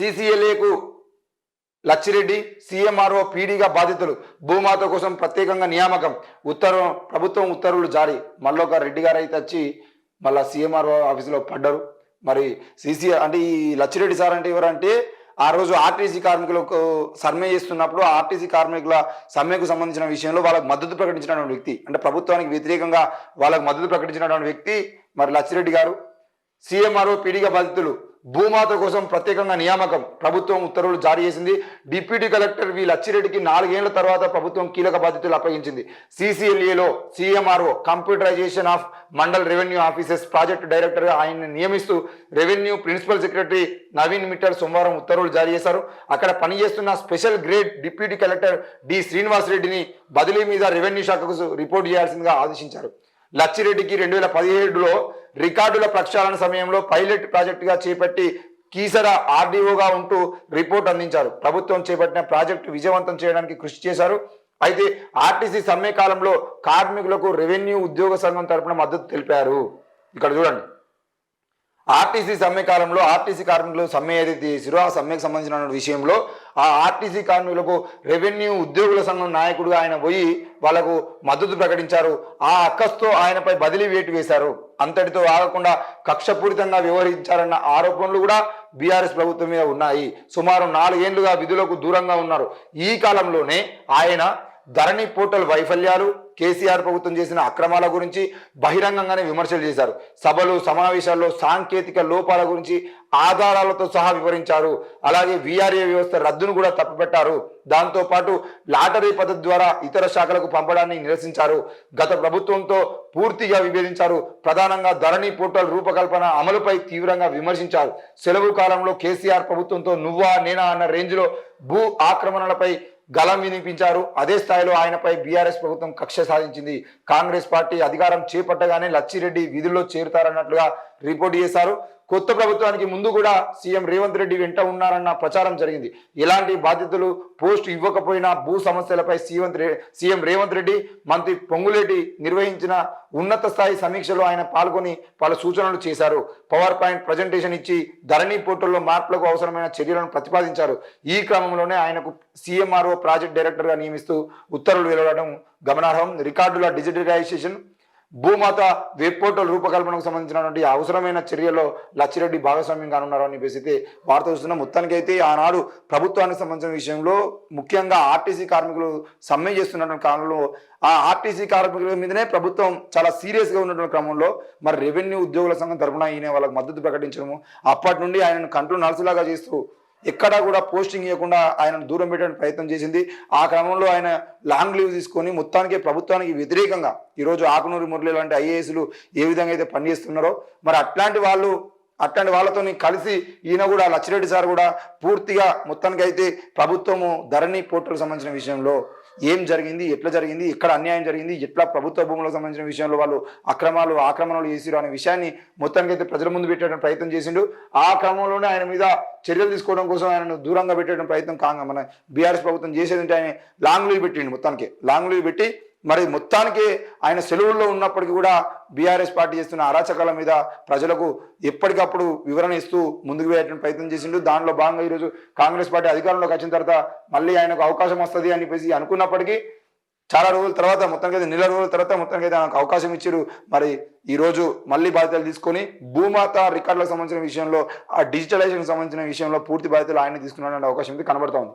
సీసీఎల్ఏకు Lachireddy CMRO పీడీగా బాధితులు భూమాత కోసం ప్రత్యేకంగా నియామకం ప్రభుత్వం ఉత్తర్వులు జారీ మల్లోక రెడ్డి గారు అయితే వచ్చి మళ్ళీ సీఎంఆర్ఓ ఆఫీసులో పడ్డారు. మరి సీసీ అంటే ఈ లచ్చిరెడ్డి సార్ అంటే ఎవరంటే ఆ రోజు ఆర్టీసీ కార్మికులకు సమ్మె చేస్తున్నప్పుడు ఆర్టీసీ కార్మికుల సమ్మెకు సంబంధించిన విషయంలో వాళ్ళకు మద్దతు ప్రకటించినటువంటి వ్యక్తి, అంటే ప్రభుత్వానికి వ్యతిరేకంగా వాళ్ళకు మద్దతు ప్రకటించినటువంటి వ్యక్తి మరి లచ్చిరెడ్డి గారు. సీఎంఆర్ఓ పీడీగా బాధితులు భూమాత కోసం ప్రత్యేకంగా నియామకం ప్రభుత్వం ఉత్తర్వులు జారీ చేసింది. డిప్యూటీ కలెక్టర్ వి లచ్చిరెడ్డికి 4 ఏళ్ల తర్వాత ప్రభుత్వం కీలక బాధ్యతలు అప్పగించింది. సీసీఎల్ఏలో CMRO computerization of mandal revenue offices project డైరెక్టర్గా ఆయన్ని నియమిస్తూ revenue principal secretary Naveen Mittal సోమవారం ఉత్తర్వులు జారీ చేశారు. అక్కడ పనిచేస్తున్న special grade deputy collector D Srinivas రెడ్డిని బదిలీ మీద రెవెన్యూ శాఖకు రిపోర్ట్ చేయాల్సిందిగా ఆదేశించారు. లచ్చిరెడ్డికి 2017లో రికార్డుల ప్రక్షాళన సమయంలో పైలట్ ప్రాజెక్టుగా చేపట్టి కీసర ఆర్డీఓగా ఉంటూ రిపోర్ట్ అందించారు. ప్రభుత్వం చేపట్టిన ప్రాజెక్టు విజయవంతం చేయడానికి కృషి చేశారు. అయితే ఆర్టీసీ సమ్మె కాలంలో కార్మికులకు రెవెన్యూ ఉద్యోగ సంఘం తరపున మద్దతు తెలిపారు. ఇక్కడ చూడండి, ఆర్టీసీ సమ్మె కాలంలో ఆర్టీసీ కార్మికులు సమ్మె ఏదైతే చేసిరో ఆ సమ్మెకు సంబంధించిన విషయంలో ఆ ఆర్టీసీ కార్మికులకు రెవెన్యూ ఉద్యోగుల సంఘం నాయకుడుగా ఆయన పోయి వాళ్లకు మద్దతు ప్రకటించారు. ఆ అక్కస్తో ఆయనపై బదిలీ వేటు వేశారు. అంతటితో ఆగకుండా కక్షపూరితంగా వ్యవహరించారన్న ఆరోపణలు కూడా బీఆర్ఎస్ ప్రభుత్వం మీద ఉన్నాయి. సుమారు 4 ఏళ్లుగా విధులకు దూరంగా ఉన్నారు. ఈ కాలంలోనే ఆయన ధరణి పోర్టల్ వైఫల్యాలు, కేసీఆర్ ప్రభుత్వం చేసిన అక్రమాల గురించి బహిరంగంగానే విమర్శలు చేశారు. సభలు సమావేశాల్లో సాంకేతిక లోపాల గురించి ఆధారాలతో సహా వివరించారు. అలాగే వీఆర్ఏ వ్యవస్థ రద్దును కూడా తప్పుపెట్టారు. దాంతోపాటు లాటరీ పద్ధతి ద్వారా ఇతర శాఖలకు పంపడాన్ని నిరసించారు. గత ప్రభుత్వంతో పూర్తిగా విభేదించారు. ప్రధానంగా ధరణి పోర్టల్ రూపకల్పన అమలుపై తీవ్రంగా విమర్శించారు. సెలవు కాలంలో కేసీఆర్ ప్రభుత్వంతో నువ్వా నేనా అన్న రేంజ్లో భూ ఆక్రమణలపై గలం వినిపించారు. అదే స్థాయిలో ఆయనపై బీఆర్ఎస్ ప్రభుత్వం కక్ష సాధించింది. కాంగ్రెస్ పార్టీ అధికారం చేపట్టగానే లచ్చిరెడ్డి విధుల్లో చేరుతారన్నట్లుగా రిపోర్ట్ చేశారు. కొత్త ప్రభుత్వానికి ముందు కూడా సీఎం రేవంత్ రెడ్డి వెంట ఉన్నారన్న ప్రచారం జరిగింది. ఎలాంటి బాధ్యతలు పోస్టు ఇవ్వకపోయినా భూ సమస్యలపై సీఎం రేవంత్ రెడ్డి మంత్రి పొంగులేటి నిర్వహించిన ఉన్నత స్థాయి సమీక్షలో ఆయన పాల్గొని పలు సూచనలు చేశారు. పవర్ పాయింట్ ప్రజెంటేషన్ ఇచ్చి ధరణి పోర్టల్లో మార్పులకు అవసరమైన చర్యలను ప్రతిపాదించారు. ఈ క్రమంలోనే ఆయనకు సీఎంఆర్ఓ ప్రాజెక్ట్ డైరెక్టర్గా నియమిస్తూ ఉత్తర్వులు వెలువడడం గమనార్హం. రికార్డుల డిజిటలైజేషన్, భూమాత వెబ్ పోర్టల్ రూపకల్పనకు సంబంధించినటువంటి అవసరమైన చర్యల్లో లచ్చిరెడ్డి భాగస్వామ్యం కానున్నారు అని చెప్పేసి వార్త చూస్తున్నాం. మొత్తానికైతే ఆనాడు ప్రభుత్వానికి సంబంధించిన విషయంలో ముఖ్యంగా ఆర్టీసీ కార్మికులు సమ్మె చేస్తున్నటువంటి కాలంలో ఆ ఆర్టీసీ కార్మికుల మీదనే ప్రభుత్వం చాలా సీరియస్గా ఉన్నటువంటి క్రమంలో మరి రెవెన్యూ ఉద్యోగుల సంఘం తరఫున ఈయన వాళ్ళకి మద్దతు ప్రకటించడము, అప్పటి నుండి ఆయనను కంట్రోల్ నర్సులాగా చేస్తూ ఎక్కడా కూడా పోస్టింగ్ ఇవ్వకుండా ఆయనను దూరం పెట్టడానికి ప్రయత్నం చేసింది. ఆ క్రమంలో ఆయన లాంగ్ లీవ్ తీసుకొని మొత్తానికి ప్రభుత్వానికి వ్యతిరేకంగా ఈరోజు ఆకునూరి మురళి లాంటి ఐఏఎస్లు ఏ విధంగా అయితే పనిచేస్తున్నారో మరి అట్లాంటి వాళ్ళతో కలిసి ఈయన కూడా లచ్చిరెడ్డి సార్ కూడా పూర్తిగా మొత్తానికి అయితే ప్రభుత్వము ధరణి పోర్టల్కి సంబంధించిన విషయంలో ఏం జరిగింది, ఎట్లా జరిగింది, ఎక్కడ అన్యాయం జరిగింది, ఎట్లా ప్రభుత్వ భూములకు సంబంధించిన విషయంలో వాళ్ళు ఆక్రమణలు చేసిరు అనే విషయాన్ని మొత్తానికి అయితే ప్రజల ముందు పెట్టడం ప్రయత్నం చేసిండు. ఆ క్రమంలోనే ఆయన మీద చర్యలు తీసుకోవడం కోసం ఆయనను దూరంగా పెట్టడం ప్రయత్నం మన బీఆర్ఎస్ ప్రభుత్వం చేసేది. ఆయన లాంగ్ లీవ్ పెట్టిండు. మొత్తానికి లాంగ్ లీవ్ పెట్టి మరి మొత్తానికి ఆయన సెలవుల్లో ఉన్నప్పటికీ కూడా బీఆర్ఎస్ పార్టీ చేస్తున్న అరాచకాల మీద ప్రజలకు ఎప్పటికప్పుడు వివరణ ఇస్తూ ముందుకు వెళ్ళేటువంటి ప్రయత్నం చేసిండు. దానిలో భాగంగా ఈరోజు కాంగ్రెస్ పార్టీ అధికారంలోకి వచ్చిన తర్వాత మళ్ళీ ఆయనకు అవకాశం వస్తుంది అని చెప్పేసి అనుకున్నప్పటికీ చాలా రోజుల తర్వాత మొత్తానికి నెల రోజుల తర్వాత మొత్తానికి అయితే ఆయనకు అవకాశం ఇచ్చారు. మరి ఈ రోజు మళ్ళీ బాధ్యతలు తీసుకొని భూమాత రికార్డులకు సంబంధించిన విషయంలో ఆ డిజిటలైజేషన్ సంబంధించిన విషయంలో పూర్తి బాధ్యతలు ఆయన తీసుకున్నాడనే అవకాశం అయితే కనబడతా ఉంది.